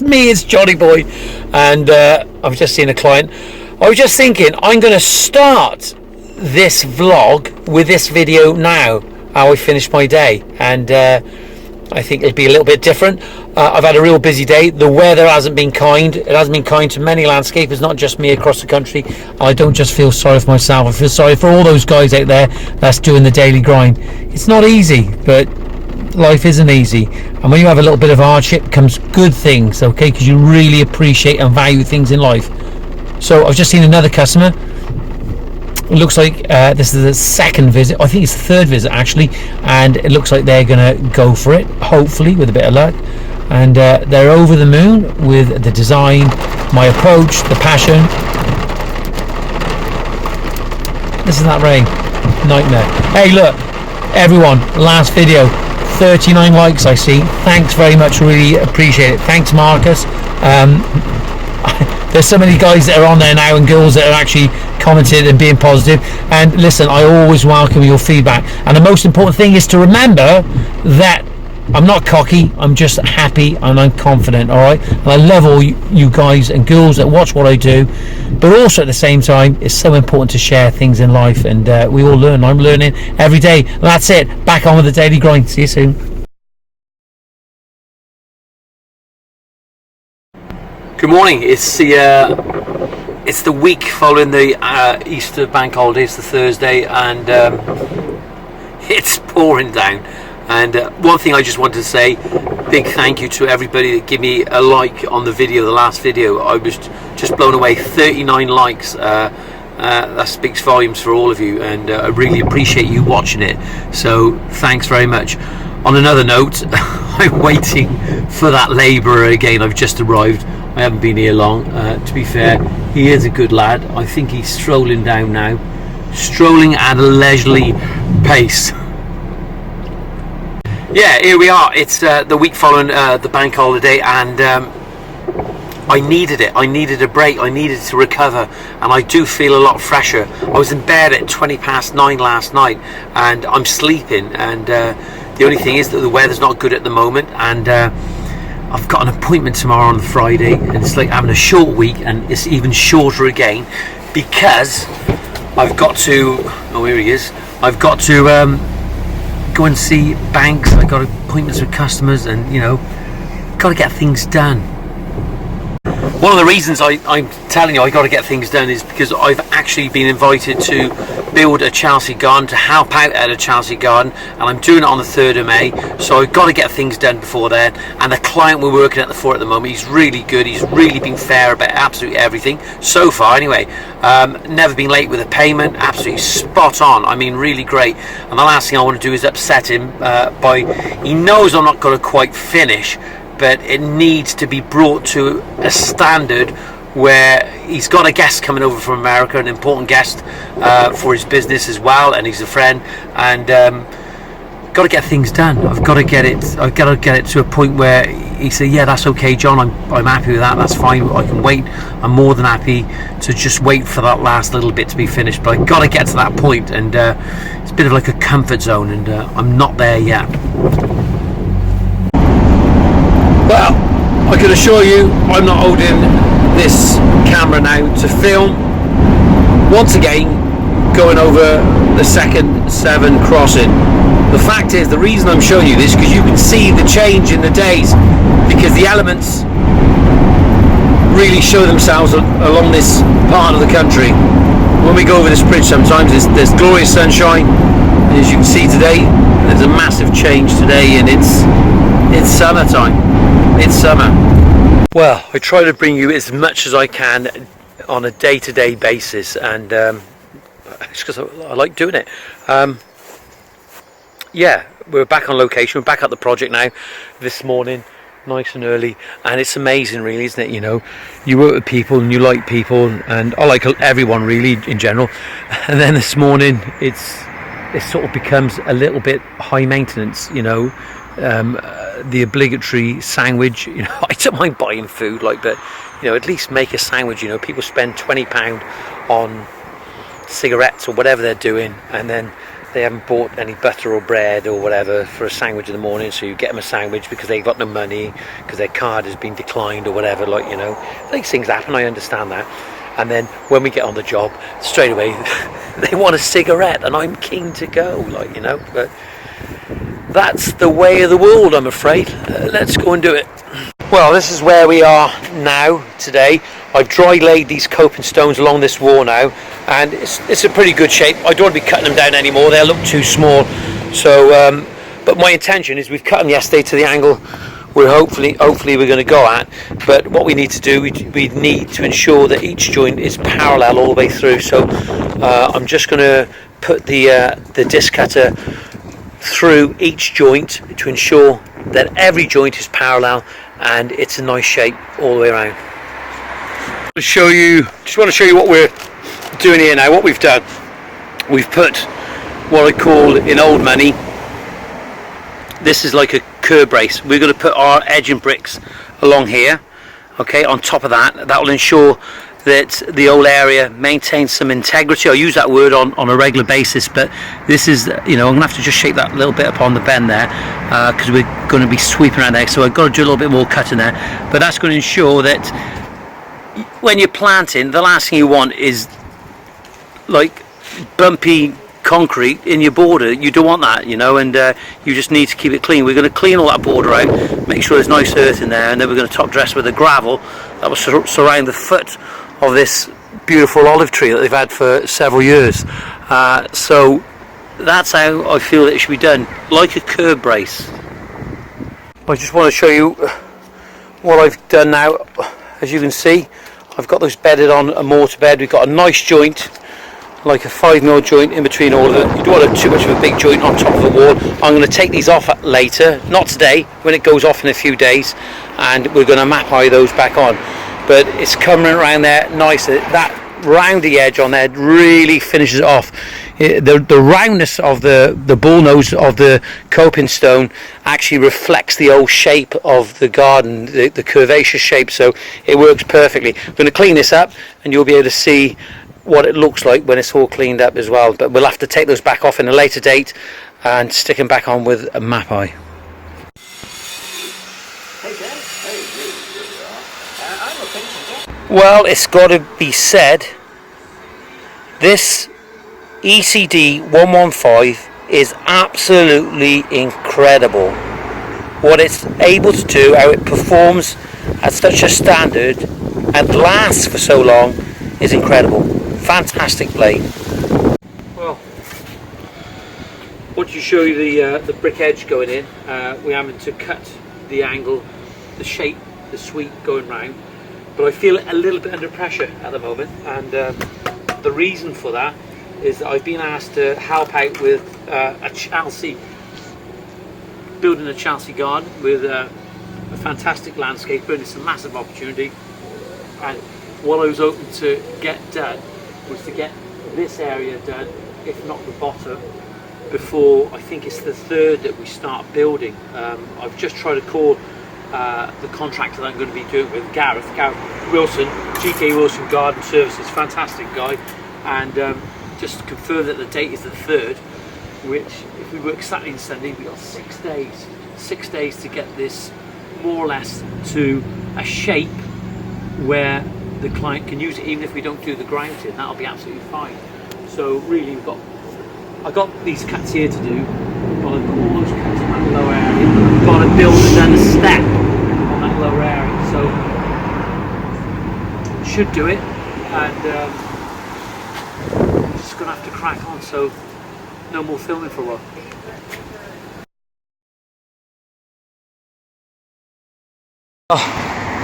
Me, it's Johnyboy, and I've just seen a client. I was just thinking I'm going to start this vlog with this video now, how I finished my day, and I think it'll be a little bit different. I've had a real busy day. The weather hasn't been kind. It hasn't been kind to many landscapers, not just me, across the country. I don't just feel sorry for myself. I feel sorry for all those guys out there that's doing the daily grind. It's not easy, but life isn't easy, and when you have a little bit of hardship comes good things, okay, because you really appreciate and value things in life. So I've just seen another customer. It looks like this is the second visit. I think it's the third visit actually, and it looks like they're gonna go for it, hopefully with a bit of luck, and they're over the moon with the design, my approach, the passion. Listen to that rain, nightmare. Hey look everyone, last video, 39 likes I see. Thanks very much, really appreciate it. Thanks Marcus. There's so many guys that are on there now and girls that are actually commenting and being positive, and listen, I always welcome your feedback, and the most important thing is to remember that I'm not cocky, I'm just happy and I'm confident, alright? And I love all you guys and girls that watch what I do, but also at the same time it's so important to share things in life, and we all learn. I'm learning every day. That's it, back on with the daily grind. See you soon. Good morning. It's the week following the Easter bank holiday. It's the Thursday, and it's pouring down. And one thing I just wanted to say, big thank you to everybody that gave me a like on the video, the last video. I was just blown away. 39 likes. That speaks volumes for all of you, and I really appreciate you watching it. So thanks very much. On another note, I'm waiting for that labourer again. I've just arrived. I haven't been here long. To be fair, he is a good lad. I think he's strolling down now, strolling at a leisurely pace. Yeah, here we are. It's the week following the bank holiday, and I needed it. I needed a break. I needed to recover, and I do feel a lot fresher. I was in bed at 9:20 last night, and I'm sleeping, and the only thing is that the weather's not good at the moment, and I've got an appointment tomorrow on Friday, and it's like having a short week, and it's even shorter again because I've got to, oh here he is, I've got to go and see banks. I got appointments with customers, and you know, got to get things done. One of the reasons I'm telling you I got to get things done is because I've actually been invited to build a Chelsea garden, to help out at a Chelsea garden, and I'm doing it on the 3rd of May, so I've got to get things done before then. And the client we're working at the moment, he's really good. He's really been fair about absolutely everything so far anyway. Never been late with a payment, absolutely spot on. I mean, really great. And the last thing I want to do is upset him he knows I'm not going to quite finish, but it needs to be brought to a standard where he's got a guest coming over from America, an important guest for his business as well, and he's a friend, and got to get things done. I've got to get it to a point where he said, yeah, that's okay John, I'm happy with that, that's fine, I can wait. I'm more than happy to just wait for that last little bit to be finished, but I've got to get to that point, and it's a bit of like a comfort zone, and I'm not there yet. Well, I can assure you I'm not holding this camera now to film. Once again, going over the second 7 crossing. The fact is, the reason I'm showing you this, because you can see the change in the days, because the elements really show themselves along this part of the country. When we go over this bridge sometimes there's glorious sunshine, and as you can see today, there's a massive change today, and it's summertime. It's summer. Well, I try to bring you as much as I can on a day-to-day basis, and it's because I like doing it. Yeah, we're back on location. We're back at the project now this morning, nice and early, and it's amazing really, isn't it? You know, you work with people and you like people, and I like everyone really in general, and then this morning it sort of becomes a little bit high maintenance, you know. The obligatory sandwich, you know, I don't mind buying food, like, but you know, at least make a sandwich. You know, people spend £20 on cigarettes or whatever they're doing, and then they haven't bought any butter or bread or whatever for a sandwich in the morning, so you get them a sandwich because they've got no money, because their card has been declined or whatever, like, you know, these things happen, I understand that. And then when we get on the job, straight away they want a cigarette, and I'm keen to go, like, you know, but that's the way of the world, I'm afraid. Let's go and do it. Well, this is where we are now today. I've dry laid these coping stones along this wall now, and it's a pretty good shape. I don't want to be cutting them down anymore, they look too small. So but my intention is, we've cut them yesterday to the angle we're hopefully we're going to go at, but what we need to do, we need to ensure that each joint is parallel all the way through. So I'm just going to put the disc cutter through each joint to ensure that every joint is parallel and it's a nice shape all the way around. Just want to show you what we're doing here now. What we've done, we've put what I call, in old money, this is like a curb brace. We're going to put our edging bricks along here, okay, on top of that. That will ensure that the whole area maintains some integrity. I use that word on a regular basis, but this is, you know, I'm going to have to just shape that a little bit up on the bend there, because we're going to be sweeping around there, so I've got to do a little bit more cutting there. But that's going to ensure that when you're planting, the last thing you want is like bumpy concrete in your border. You don't want that, you know, and you just need to keep it clean. We're going to clean all that border out, make sure there's nice earth in there, and then we're going to top dress with the gravel that will surround the foot of this beautiful olive tree that they've had for several years. So that's how I feel it should be done, like a curb brace. I just want to show you what I've done now. As you can see, I've got those bedded on a mortar bed. We've got a nice joint, like a 5mm joint in between all of it. You don't want too much of a big joint on top of the wall. I'm going to take these off later, not today, when it goes off in a few days, and we're going to map eye those back on. But it's coming around there nice. That roundy edge on there really finishes it off. The roundness of the bull nose of the coping stone actually reflects the old shape of the garden, the curvaceous shape, so it works perfectly. I'm going to clean this up and you'll be able to see what it looks like when it's all cleaned up as well, but we'll have to take those back off in a later date and stick them back on with a map eye. Well, it's got to be said, this ECD 115 is absolutely incredible. What it's able to do, how it performs at such a standard and lasts for so long, is incredible. Fantastic blade. Well, once you show you the brick edge going in, we're having to cut the angle, the shape, the sweep going round. But I feel a little bit under pressure at the moment, and the reason for that is that I've been asked to help out with building a Chelsea garden with a fantastic landscaper, and it's a massive opportunity. And what I was hoping to get done was to get this area done, if not the bottom, before I think it's the 3rd that we start building. I've just tried to call the contractor that I'm going to be doing with, Gareth Wilson, GK Wilson Garden Services, fantastic guy, and just to confirm that the date is the 3rd, which, if we work Saturday and Sunday, we've got 6 days to get this more or less to a shape where the client can use it. Even if we don't do the grouting, that'll be absolutely fine. So really, I've got these cuts here to do, but I've got all those cuts in that lower area. I've got to build and then a step on that lower area, so should do it, and just gonna have to crack on, so no more filming for a while.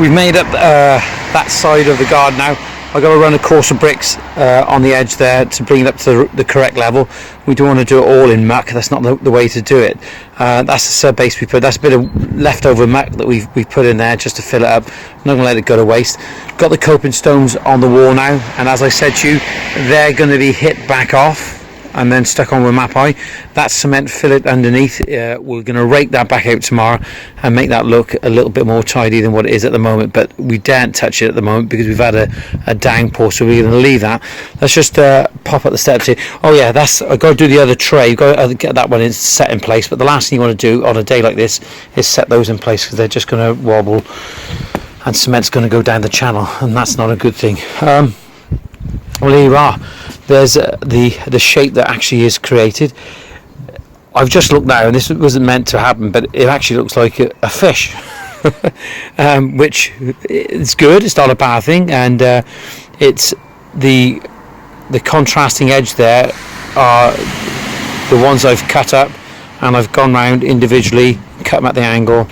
We've made up that side of the garden now. I've got to run a course of bricks on the edge there to bring it up to the correct level. We don't want to do it all in muck, that's not the way to do it. That's the sub base we put, that's a bit of leftover muck that we've put in there just to fill it up. I'm not going to let it go to waste. Got the coping stones on the wall now, and as I said to you, they're going to be hit back off and then stuck on with Mapai. That cement fillet underneath, we're going to rake that back out tomorrow and make that look a little bit more tidy than what it is at the moment, but we daren't touch it at the moment because we've had a downpour, so we're going to leave that. Let's just pop up the steps here. Oh yeah, I've got to do the other tray. You've got to get that one set in place, but the last thing you want to do on a day like this is set those in place, because they're just going to wobble and cement's going to go down the channel, and that's not a good thing. Well, here you are. There's the shape that actually is created. I've just looked now, and this wasn't meant to happen, but it actually looks like a fish, which is good. It's not a bad thing, and it's the contrasting edge there are the ones I've cut up, and I've gone round individually, cut them at the angle,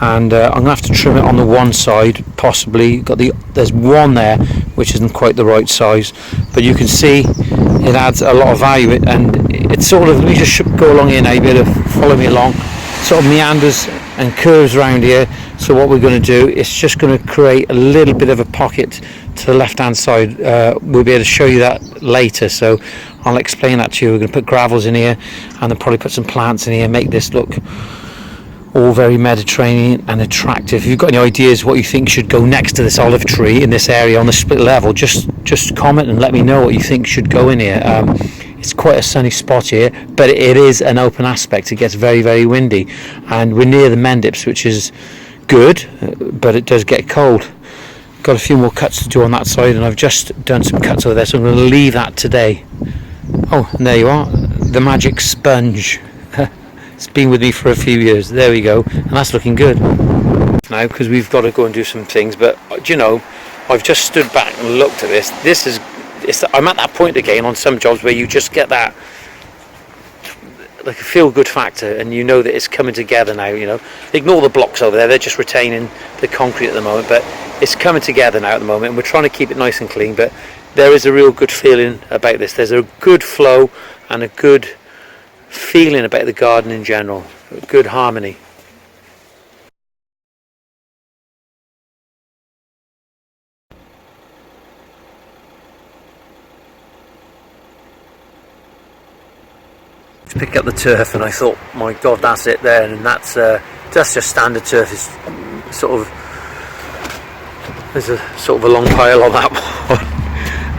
and I'm going to have to trim it on the one side, possibly. There's one there which isn't quite the right size, but you can see it adds a lot of value, and it's sort of, let me just go along here now, you'll be able to follow me along, sort of meanders and curves around here. So what we're going to do is just going to create a little bit of a pocket to the left hand side. We'll be able to show you that later, so I'll explain that to you. We're going to put gravels in here, and then probably put some plants in here, make this look all very Mediterranean and attractive. If you've got any ideas what you think should go next to this olive tree in this area on the split level, just comment and let me know what you think should go in here. It's quite a sunny spot here, but it is an open aspect. It gets very, very windy, and we're near the Mendips, which is good, but it does get cold. Got a few more cuts to do on that side, and I've just done some cuts over there, so I'm going to leave that today. Oh, and there you are, the magic sponge. It's been with me for a few years. There we go, and that's looking good now, because we've got to go and do some things. But do you know, I've just stood back and looked at this. I'm at that point again on some jobs where you just get that, like, a feel-good factor, and you know that it's coming together now. You know, ignore the blocks over there; they're just retaining the concrete at the moment. But it's coming together now at the moment, and we're trying to keep it nice and clean. But there is a real good feeling about this. There's a good flow and a good feeling about the garden in general, good harmony. To pick up the turf, and I thought, my God, that's it there, and that's just standard turf. It's sort of, there's a sort of a long pile on that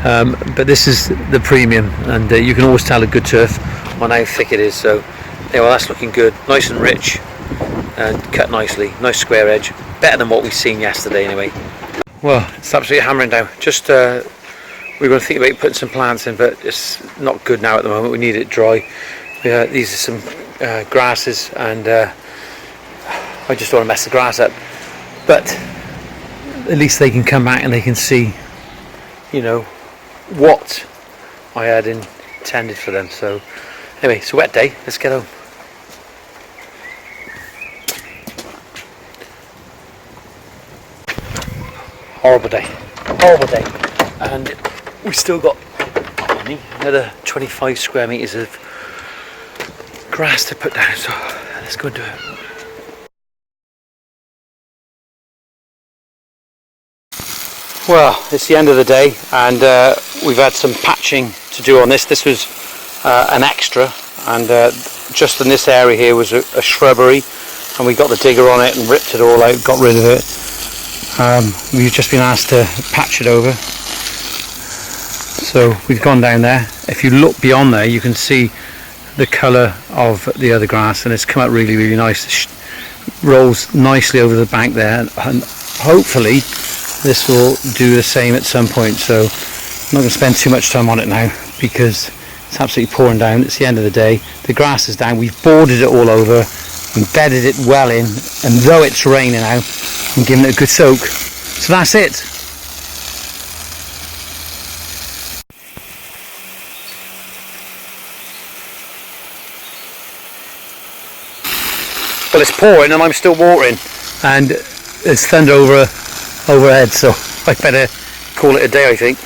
one, but this is the premium, and you can always tell a good turf on how thick it is. So yeah, well, that's looking good, nice and rich and cut nicely, nice square edge, better than what we've seen yesterday anyway. Well, it's absolutely hammering down. Just we're going to think about putting some plants in, but it's not good now at the moment. We need it dry. These are some grasses, and I just don't want to mess the grass up, but at least they can come back and they can see, you know, what I had intended for them. So anyway, it's a wet day, let's get home. Horrible day, and we still got another 25 square meters of grass to put down, so let's go and do it. Well, it's the end of the day, and we've had some patching to do on this. This was an extra, and just in this area here was a shrubbery, and we got the digger on it and ripped it all out, got rid of it. We've just been asked to patch it over, so we've gone down there. If you look beyond there, you can see the colour of the other grass, and it's come out really, really nice. It rolls nicely over the bank there, and hopefully this will do the same at some point. So I'm not going to spend too much time on it now, because it's absolutely pouring down. It's the end of the day, the grass is down, we've boarded it all over, embedded it well in, and though it's raining now, I'm giving it a good soak. So that's it. Well, it's pouring and I'm still watering, and it's thunder overhead, so I better call it a day, I think.